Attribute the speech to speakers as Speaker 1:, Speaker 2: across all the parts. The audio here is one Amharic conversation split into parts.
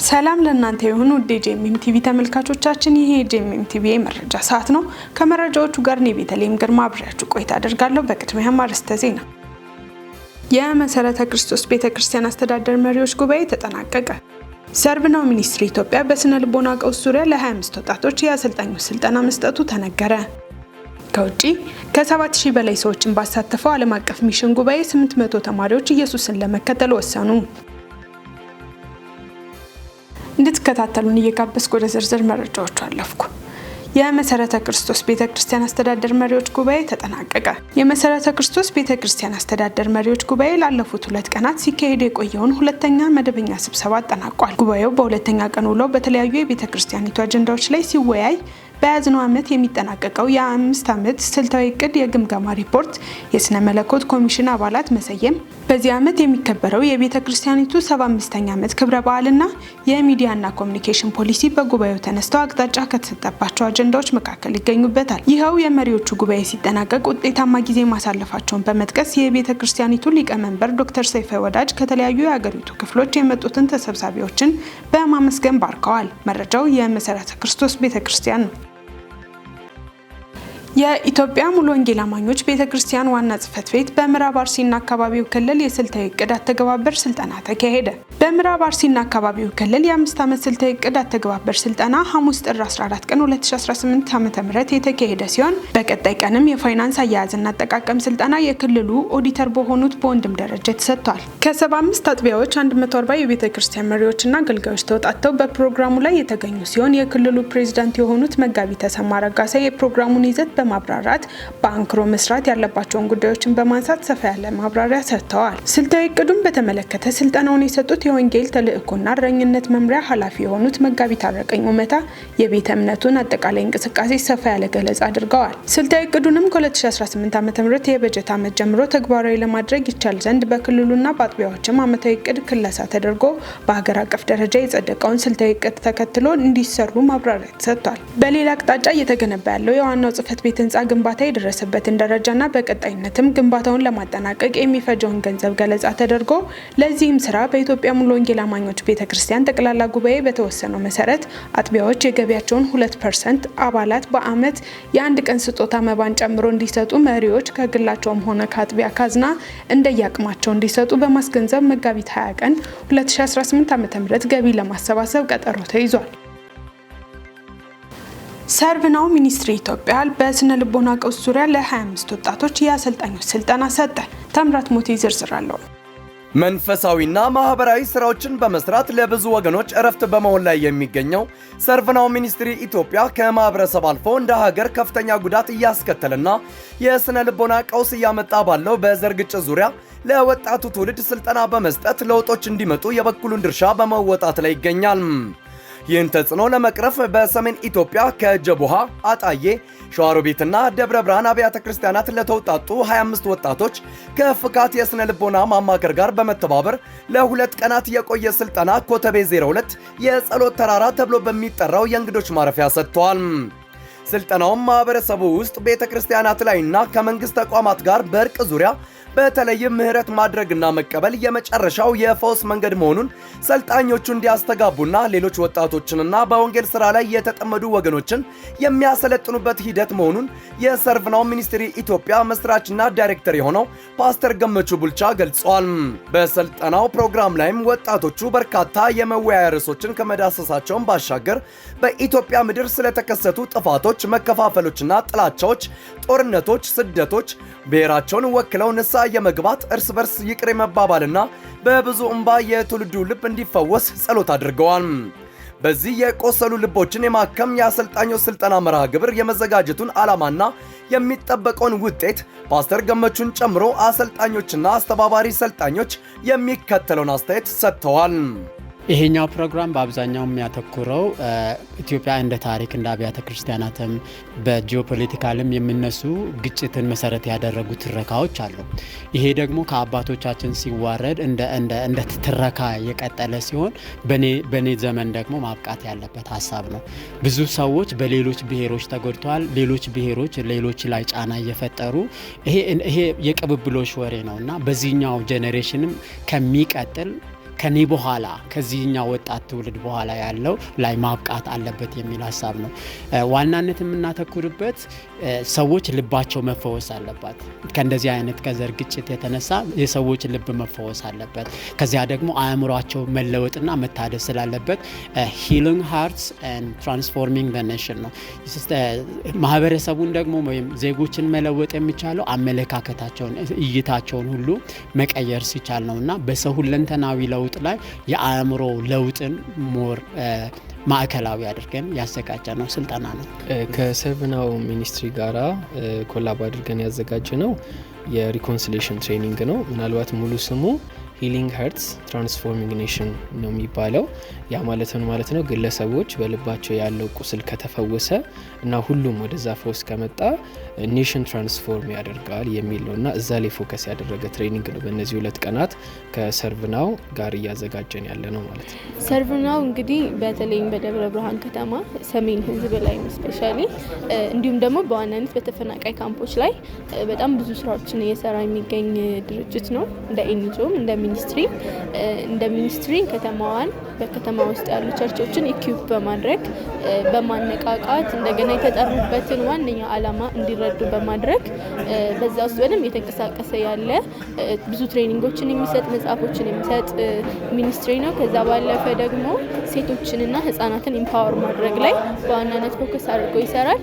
Speaker 1: ሰላም ለእናንተ የሆኑ ጄኤምኤም ቲቪ ተመልካቾቻችን፣ ይሄ ጄኤምኤም ቲቪ የመረጃ ሰዓት ነው። ከመረጃዎቹ ጋር ነው ቤተልሔም ግርማ አብሬያችሁ ቆይታ አደርጋለሁ። በቅድሚያም አርዕስተ ዜና። የመሰረተ ክርስቶስ ቤተክርስቲያን አስተዳደር መሪዎች ጉባኤ ተጠናቀቀ። ሰርቭናው ሚኒስትሪ ኢትዮጵያ በስነ ልቦና ቀውስ ዙሪያ ለ25 ወጣቶች የአሰልጣኞች ስልጠና መስጠቱ ተነገረ። ከውጪ ከ7000 በላይ ሰዎችን ባሳተፈው ዓለም አቀፍ ሚሽን ጉባኤ 800 ተማሪዎች ኢየሱስን ለመከተል ወሰኑ። እንድትከታተሉን እየጋበዝኩ ወደ ዝርዝር መረጃዎቹ አለፍኩ። የመሰረተ ክርስቶስ ቤተክርስቲያን አስተዳደር መሪዎች ጉባኤ ተጠናቀቀ። የመሰረተ ክርስቶስ ቤተክርስቲያን አስተዳደር መሪዎች ጉባኤ ላለፉት 2 ቀናት ሲካሄድ የቆየውን ሁለተኛ መደበኛ ስብሰባ አጠናቋል። ጉባኤው በሁለተኛ ቀን ውሎ በተለያዩ የቤተክርስቲያኒቱ አጀንዳዎች ላይ ሲወያይ በያዝነው ዓመት የሚጠናቀቀው የ5 ዓመት ስልታዊ እቅድ የግምገማ ሪፖርት፣ የስነ መለኮት ኮሚሽን አባላት መሰየም፣ በዚህ ዓመት የሚከበረው የቤተክርስቲያኒቱ 75ኛ ዓመት ክብረ በዓልና የሚዲያና ኮሚኒኬሽን ፖሊሲ በጉባኤው ተነስተው አቅጣጫ ከተሰጠባቸው አጀንዳዎች መካከል ይገኙበታል። ይኸው የመሪዎቹ ጉባኤ ሲጠናቀቅ ውጤታማ ጊዜ ማሳለፋቸውን በመጥቀስ የቤተክርስቲያኒቱ ሊቀመንበር ዶክተር ሰይፈ ወዳጅ ከተለያዩ የሀገሪቱ ክፍሎች የመጡትን ተሰብሳቢዎችን በማመስገን ባርከዋል። መረጃው የመሰረተ ክርስቶስ ቤተክርስቲያን ነው። የኢትዮጵያ ሙሉ ወንጌል አማኞች ቤተክርስቲያን ዋና ጽሕፈት ቤት በምዕራብ አርሲና አካባቢው ክልል የስልታዊ እቅድ አተገባበር ስልጠና ተካሄደ። በምዕራብ አርሲና አካባቢው ክልል የ5 ዓመት ስልታዊ እቅድ አተገባበር ስልጠና ሐሙስ ጥር 14 ቀን 2018 ዓ.ም የተካሄደ ሲሆን በቀጣይ ቀንም የፋይናንስ አያያዝና አጠቃቀም ስልጠና የክልሉ ኦዲተር በሆኑት በወንድም ደረጃ ተሰጥቷል። ከ75 አጥቢያዎች 140 የቤተክርስቲያን መሪዎችና አገልጋዮች ተወጣጥተው በፕሮግራሙ ላይ የተገኙ ሲሆን የክልሉ ፕሬዝዳንት የሆኑት መጋቢ ተሰማ ረጋሳ የፕሮግራሙን ይዘት በማብራራት በአንክሮ መስራት ያለባቸውን ጉዳዮችን በማንሳት ሰፋ ያለ ማብራሪያ ሰጥተዋል። ስልታዊ እቅዱን በተመለከተ ስልጠናውን የሰጡት የወንጌል ተልእኮና እረኝነት መምሪያ ኃላፊ የሆኑት መጋቢ ታረቀኝ ኡመታ የቤተ እምነቱን አጠቃላይ እንቅስቃሴ ሰፋ ያለ ገለጻ አድርገዋል። ስልታዊ እቅዱንም ከ2018 ዓ.ም የበጀት ዓመት ጀምሮ ተግባራዊ ለማድረግ ይቻል ዘንድ በክልሉና በአጥቢያዎችም ዓመታዊ እቅድ ክለሳ ተደርጎ በሀገር አቀፍ ደረጃ የጸደቀውን ስልታዊ እቅድ ተከትሎ እንዲሰሩ ማብራሪያ ተሰጥቷል። በሌላ አቅጣጫ እየተገነባ ያለው የዋናው ጽሕፈት ቤት ህንፃ ግንባታ የደረሰበትን ደረጃና በቀጣይነትም ግንባታውን ለማጠናቀቅ የሚፈጀውን ገንዘብ ገለጻ ተደርጎ ለዚህም ስራ በኢትዮጵያ ሙሉ ወንጌል አማኞች ቤተክርስቲያን ጠቅላላ ጉባኤ በተወሰነው መሰረት አጥቢያዎች የገቢያቸውን 2% አባላት በአመት የአንድ ቀን ስጦታ መባን ጨምሮ እንዲሰጡ፣ መሪዎች ከግላቸውም ሆነ ከአጥቢያ ካዝና እንደየአቅማቸው እንዲሰጡ በማስገንዘብ መጋቢት 20 ቀን 2018 ዓ.ም ገቢ ለማሰባሰብ ቀጠሮ ተይዟል። ሰርቭናው ሚኒስትሪ ኢትዮጵያ በስነ ልቦና ቀውስ ዙሪያ ለ25 ወጣቶች የአሰልጣኞች ስልጠና ሰጠ። ተምራት ሞቴ ዝርዝር አለው።
Speaker 2: መንፈሳዊና ማህበራዊ ስራዎችን በመስራት ለብዙ ወገኖች እረፍት በመሆን ላይ የሚገኘው ሰርቭናው ሚኒስትሪ ኢትዮጵያ ከማህበረሰብ አልፎ እንደ ሀገር ከፍተኛ ጉዳት እያስከተለና የስነ ልቦና ቀውስ እያመጣ ባለው በዘር ግጭት ዙሪያ ለወጣቱ ትውልድ ስልጠና በመስጠት ለውጦች እንዲመጡ የበኩሉን ድርሻ በመወጣት ላይ ይገኛል። ይህን ተጽዕኖ ለመቅረፍ በሰሜን ኢትዮጵያ ከጀቡሃ፣ አጣዬ፣ ሸዋሮቢትና ደብረ ብርሃን አብያተ ክርስቲያናት ለተውጣጡ 25 ወጣቶች ከፍካት የስነ ልቦና ማማከር ጋር በመተባበር ለ2 ቀናት የቆየ ስልጠና ኮተቤ 02 የጸሎት ተራራ ተብሎ በሚጠራው የእንግዶች ማረፊያ ሰጥተዋል። ስልጠናውም ማህበረሰቡ ውስጥ ቤተክርስቲያናት ላይና ከመንግስት ተቋማት ጋር በእርቅ ዙሪያ በተለይም ምህረት ማድረግና መቀበል የመጨረሻው የፈውስ መንገድ መሆኑን ሰልጣኞቹ እንዲያስተጋቡና ሌሎች ወጣቶችንና በወንጌል ስራ ላይ የተጠመዱ ወገኖችን የሚያሰለጥኑበት ሂደት መሆኑን የሰርቭናው ሚኒስትሪ ኢትዮጵያ መስራችና ዳይሬክተር የሆነው ፓስተር ገመቹ ቡልቻ ገልጸዋል። በስልጠናው ፕሮግራም ላይም ወጣቶቹ በርካታ የመወያያ ርዕሶችን ከመዳሰሳቸውን ባሻገር በኢትዮጵያ ምድር ስለተከሰቱ ጥፋቶች፣ መከፋፈሎችና ጥላቻዎች፣ ጦርነቶች፣ ስደቶች ብሔራቸውን ወክለው ንሳ የመግባት እርስ በርስ ይቅር መባባልና በብዙ እንባ የትውልዱ ልብ እንዲፈወስ ጸሎት አድርገዋል። በዚህ የቆሰሉ ልቦችን የማከም የአሰልጣኞች ስልጠና መርሃ ግብር የመዘጋጀቱን ዓላማና የሚጠበቀውን ውጤት ፓስተር ገመቹን ጨምሮ አሰልጣኞችና አስተባባሪ ሰልጣኞች የሚከተለውን አስተያየት ሰጥተዋል።
Speaker 3: ይሄኛው ፕሮግራም በአብዛኛው የሚያተኩረው ኢትዮጵያ እንደ ታሪክ እንደ አብያተ ክርስቲያናትም በጂኦፖለቲካልም የሚነሱ ግጭትን መሰረት ያደረጉ ትረካዎች አሉ። ይሄ ደግሞ ከአባቶቻችን ሲዋረድ እንደ ትረካ የቀጠለ ሲሆን በኔ ዘመን ደግሞ ማብቃት ያለበት ሀሳብ ነው። ብዙ ሰዎች በሌሎች ብሔሮች ተጎድተዋል። ሌሎች ብሔሮች ሌሎች ላይ ጫና እየፈጠሩ ይሄ የቅብብሎሽ ወሬ ነውና በዚህኛው ጄኔሬሽንም ከሚቀጥል ከኔ በኋላ ከዚህኛው ወጣት ትውልድ በኋላ ያለው ላይ ማብቃት አለበት የሚል ሀሳብ ነው። ዋናነት የምናተኩርበት ሰዎች ልባቸው መፈወስ አለበት። ከእንደዚህ አይነት ከዘር ግጭት የተነሳ የሰዎች ልብ መፈወስ አለበት። ከዚያ ደግሞ አእምሯቸው መለወጥና መታደስ ስላለበት healing hearts and transforming the nation ነው። ማህበረሰቡን ደግሞ ወይም ዜጎችን መለወጥ የሚቻለው አመለካከታቸውን እይታቸውን ሁሉ መቀየር ሲቻል ነውና በሰው ሁለንተናዊ ለውጥ ላይ የአእምሮ ለውጥን ሞር ማዕከላዊ አድርገን ያዘጋጀነው ስልጠና ነው።
Speaker 4: ከሰርቭናው ሚኒስትሪ ጋራ ኮላብ አድርገን ያዘጋጀነው የሪኮንሲሊዬሽን ትሬኒንግ ነው። ምናልባት ሙሉ ስሙ ሂሊንግ ሀርትስ ትራንስፎርሚንግ ኔሽን ነው የሚባለው። ያ ማለት ነው ግለሰቦች በልባቸው ያለው ቁስል ከተፈወሰ እና ሁሉም ወደዛ ፈውስ ከመጣ ኔሽን ትራንስፎርም ያደርጋል የሚል ነውና እዛ ላይ ፎከስ ያደረገ ትሬኒንግ ነው። በእነዚህ 2 ቀናት ከሰርቭናው ጋር እያዘጋጀን ያለ ነው ማለት ነው።
Speaker 5: ሰርቭናው እንግዲህ በተለይም በደብረ ብርሃን ከተማ ሰሜን ህዝብ ላይ ስፔሻሊ እንዲሁም ደግሞ በዋናነት በተፈናቃይ ካምፖች ላይ በጣም ብዙ ስራዎችን እየሰራ የሚገኝ ድርጅት ነው። እንደ ኤንጂኦም እንደ ሚኒስትሪ ከተማዋን በከተማ ውስጥ ያሉ ቸርቾችን ኢኩፕ በማድረግ በማነቃቃት እንደገና የተጠሩበትን ዋነኛ ዓላማ እንዲረዱ በማድረግ በዛ ውስጥ በደንብ የተንቀሳቀሰ ያለ ብዙ ትሬኒንጎችን የሚሰጥ መጽሐፎችን የሚሰጥ ሚኒስትሪ ነው። ከዛ ባለፈ ደግሞ ሴቶችንና ህፃናትን ኢምፓወር ማድረግ ላይ በዋናነት ፎከስ አድርጎ ይሰራል።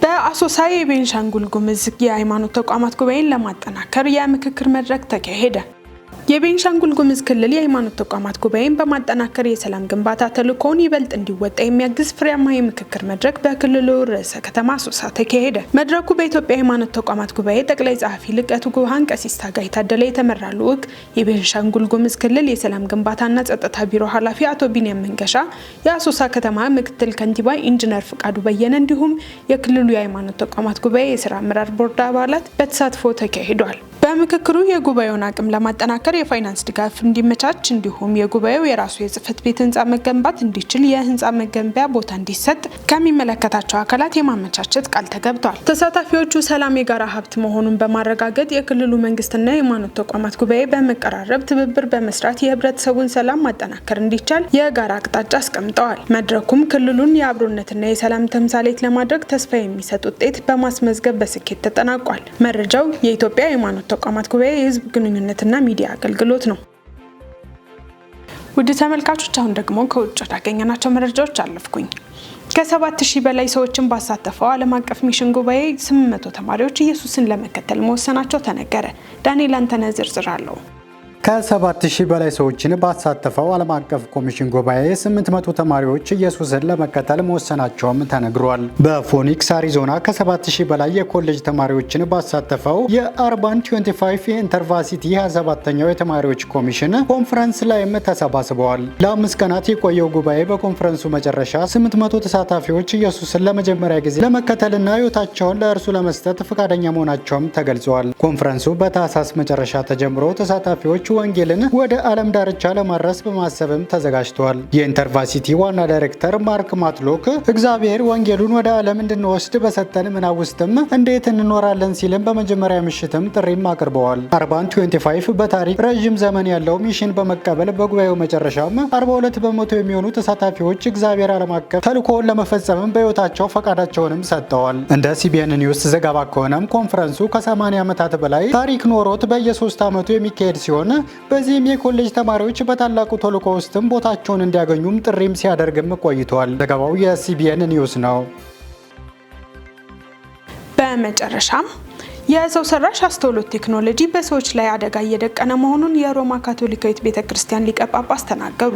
Speaker 1: በአሶሳ የቤንሻንጉል ጉሙዝ የሃይማኖት ተቋማት ጉባኤን ለማጠናከር የምክክር መድረክ ተካሄደ። የቤንሻንጉል ጉሙዝ ክልል የሃይማኖት ተቋማት ጉባኤን በማጠናከር የሰላም ግንባታ ተልዕኮውን ይበልጥ እንዲወጣ የሚያግዝ ፍሬያማ የምክክር መድረክ በክልሉ ርዕሰ ከተማ አሶሳ ተካሄደ። መድረኩ በኢትዮጵያ ሃይማኖት ተቋማት ጉባኤ ጠቅላይ ጸሐፊ ልቀቱ ጉሃን ቀሲስ ታጋይ ታደለ የተመራ ልዑክ፣ የቤንሻንጉል ጉሙዝ ክልል የሰላም ግንባታና ጸጥታ ቢሮ ኃላፊ አቶ ቢንያም መንገሻ፣ የአሶሳ ከተማ ምክትል ከንቲባ ኢንጂነር ፍቃዱ በየነ እንዲሁም የክልሉ የሃይማኖት ተቋማት ጉባኤ የስራ አመራር ቦርድ አባላት በተሳትፎ ተካሂዷል። በምክክሩ የጉባኤውን አቅም ለማጠናከር የፋይናንስ ድጋፍ እንዲመቻች እንዲሁም የጉባኤው የራሱ የጽህፈት ቤት ህንፃ መገንባት እንዲችል የህንፃ መገንቢያ ቦታ እንዲሰጥ ከሚመለከታቸው አካላት የማመቻቸት ቃል ተገብቷል። ተሳታፊዎቹ ሰላም የጋራ ሀብት መሆኑን በማረጋገጥ የክልሉ መንግስትና የሃይማኖት ተቋማት ጉባኤ በመቀራረብ ትብብር በመስራት የህብረተሰቡን ሰላም ማጠናከር እንዲቻል የጋራ አቅጣጫ አስቀምጠዋል። መድረኩም ክልሉን የአብሮነትና የሰላም ተምሳሌት ለማድረግ ተስፋ የሚሰጥ ውጤት በማስመዝገብ በስኬት ተጠናቋል። መረጃው የኢትዮጵያ ሃይማኖት ተቋማት ጉባኤ የህዝብ ግንኙነትና ሚዲያ አገልግሎት ነው። ውድ ተመልካቾች አሁን ደግሞ ከውጭ ያገኘናቸው መረጃዎች አለፍኩኝ። ከ7000 በላይ ሰዎችን ባሳተፈው ዓለም አቀፍ ሚሽን ጉባኤ 800 ተማሪዎች ኢየሱስን ለመከተል መወሰናቸው ተነገረ። ዳንኤል አንተነህ ዝርዝር አለው።
Speaker 6: ከ7000 በላይ ሰዎችን ባሳተፈው ዓለም አቀፍ ኮሚሽን ጉባኤ 800 ተማሪዎች ኢየሱስን ለመከተል መወሰናቸውም ተነግሯል። በፎኒክስ አሪዞና ከ7000 በላይ የኮሌጅ ተማሪዎችን ባሳተፈው የአርባን 25 የኢንተርቫርሲቲ 27ኛው የተማሪዎች ኮሚሽን ኮንፈረንስ ላይም ተሰባስበዋል። ለ5 ቀናት የቆየው ጉባኤ በኮንፈረንሱ መጨረሻ 800 ተሳታፊዎች ኢየሱስን ለመጀመሪያ ጊዜ ለመከተልና ሕይወታቸውን ለእርሱ ለመስጠት ፈቃደኛ መሆናቸውም ተገልጿል። ኮንፈረንሱ በታህሳስ መጨረሻ ተጀምሮ ተሳታፊዎች ወንጌልን ወደ ዓለም ዳርቻ ለማድረስ በማሰብም ተዘጋጅቷል። የኢንተርቫርሲቲ ዋና ዳይሬክተር ማርክ ማትሎክ እግዚአብሔር ወንጌሉን ወደ ዓለም እንድንወስድ በሰጠን ምናብ ውስጥም እንዴት እንኖራለን ሲልም በመጀመሪያ ምሽትም ጥሪም አቅርበዋል። አርባን 25 በታሪክ ረዥም ዘመን ያለው ሚሽን በመቀበል በጉባኤው መጨረሻም 42 በመቶ የሚሆኑ ተሳታፊዎች እግዚአብሔር ዓለም አቀፍ ተልዕኮውን ለመፈጸምም በሕይወታቸው ፈቃዳቸውንም ሰጥተዋል። እንደ ሲቢኤን ኒውስ ዘገባ ከሆነም ኮንፈረንሱ ከ80 ዓመታት በላይ ታሪክ ኖሮት በየ3 ዓመቱ የሚካሄድ ሲሆን በዚህም የኮሌጅ ተማሪዎች በታላቁ ተልዕኮ ውስጥም ቦታቸውን እንዲያገኙም ጥሪም ሲያደርግም ቆይቷል። ዘገባው የሲቢኤን ኒውስ ነው።
Speaker 1: በመጨረሻም የሰው ሰራሽ አስተውሎት ቴክኖሎጂ በሰዎች ላይ አደጋ እየደቀነ መሆኑን የሮማ ካቶሊካዊት ቤተክርስቲያን ሊቀ ጳጳስ ተናገሩ።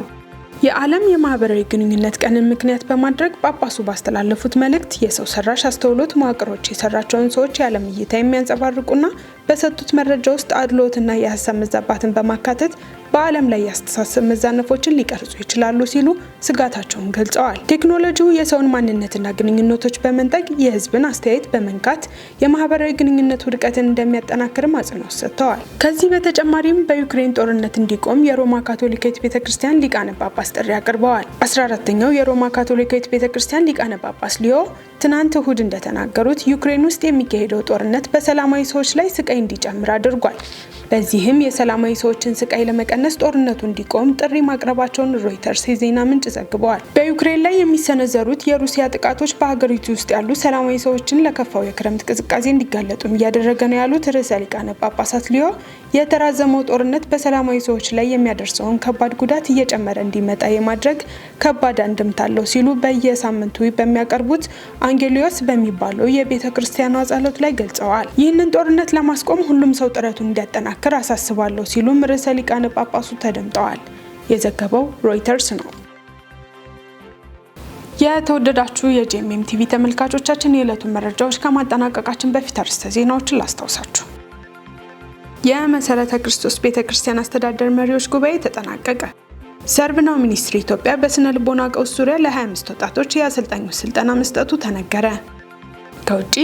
Speaker 1: የዓለም የማህበራዊ ግንኙነት ቀንን ምክንያት በማድረግ ጳጳሱ ባስተላለፉት መልእክት የሰው ሰራሽ አስተውሎት መዋቅሮች የሰራቸውን ሰዎች የዓለም እይታ የሚያንጸባርቁና በሰጡት መረጃ ውስጥ አድልዎትና የሀሳብ መዛባትን በማካተት በዓለም ላይ ያስተሳሰብ መዛነፎችን ሊቀርጹ ይችላሉ ሲሉ ስጋታቸውን ገልጸዋል። ቴክኖሎጂው የሰውን ማንነትና ግንኙነቶች በመንጠቅ የህዝብን አስተያየት በመንካት የማህበራዊ ግንኙነት ውድቀትን እንደሚያጠናክርም አጽንኦት ሰጥተዋል። ከዚህ በተጨማሪም በዩክሬን ጦርነት እንዲቆም የሮማ ካቶሊካዊት ቤተክርስቲያን ሊቃነ ጳጳስ ጥሪ አቅርበዋል። 14ኛው የሮማ ካቶሊካዊት ቤተክርስቲያን ሊቃነ ጳጳስ ሊዮ ትናንት እሁድ እንደተናገሩት ዩክሬን ውስጥ የሚካሄደው ጦርነት በሰላማዊ ሰዎች ላይ ስቃይ እንዲጨምር አድርጓል። በዚህም የሰላማዊ ሰዎችን ስቃይ ለመቀነስ ጦርነቱ እንዲቆም ጥሪ ማቅረባቸውን ሮይተርስ የዜና ምንጭ ዘግቧል። በዩክሬን ላይ የሚሰነዘሩት የሩሲያ ጥቃቶች በሀገሪቱ ውስጥ ያሉ ሰላማዊ ሰዎችን ለከፋው የክረምት ቅዝቃዜ እንዲጋለጡም እያደረገ ነው ያሉት ርዕሰ ሊቃነ ጳጳሳት ሊዮ የተራዘመው ጦርነት በሰላማዊ ሰዎች ላይ የሚያደርሰውን ከባድ ጉዳት እየጨመረ እንዲመጣ የማድረግ ከባድ አንድምታ አለው ሲሉ በየሳምንቱ በሚያቀርቡት አንጌሊዮስ በሚባለው የቤተ ክርስቲያኗ ጸሎት ላይ ገልጸዋል። ይህንን ጦርነት ለማስቆም ሁሉም ሰው ጥረቱን እንዲያጠናክር አሳስባለሁ ሲሉም ርዕሰ ሊቃነ ጳጳሱ ተደምጠዋል። የዘገበው ሮይተርስ ነው። የተወደዳችሁ የጄኤምኤም ቲቪ ተመልካቾቻችን የዕለቱን መረጃዎች ከማጠናቀቃችን በፊት አርዕስተ ዜናዎችን ላስታውሳችሁ። የመሰረተ ክርስቶስ ቤተክርስቲያን አስተዳደር መሪዎች ጉባኤ ተጠናቀቀ። ሰርቭናው ሚኒስትሪ ኢትዮጵያ በስነ ልቦና ቀውስ ዙሪያ ለ25 ወጣቶች የአሰልጣኞች ስልጠና መስጠቱ ተነገረ። ከውጪ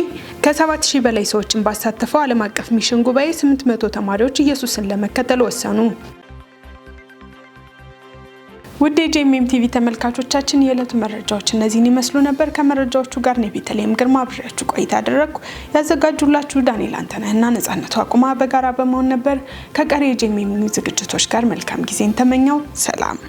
Speaker 1: ከ7000 በላይ ሰዎችን ባሳተፈው ዓለም አቀፍ ሚሽን ጉባኤ 800 ተማሪዎች ኢየሱስን ለመከተል ወሰኑ። ውድ የጄኤምኤም ቲቪ ተመልካቾቻችን የዕለቱ መረጃዎች እነዚህን ይመስሉ ነበር። ከመረጃዎቹ ጋር ነው ቤተልሔም ግርማ አብሬያችሁ ቆይታ አደረግኩ። ያዘጋጁላችሁ ዳንኤል አንተነህና ነጻነቱ አቁማ በጋራ በመሆን ነበር። ከቀሪ የጄኤምኤም ዝግጅቶች ጋር መልካም ጊዜን ተመኘው። ሰላም።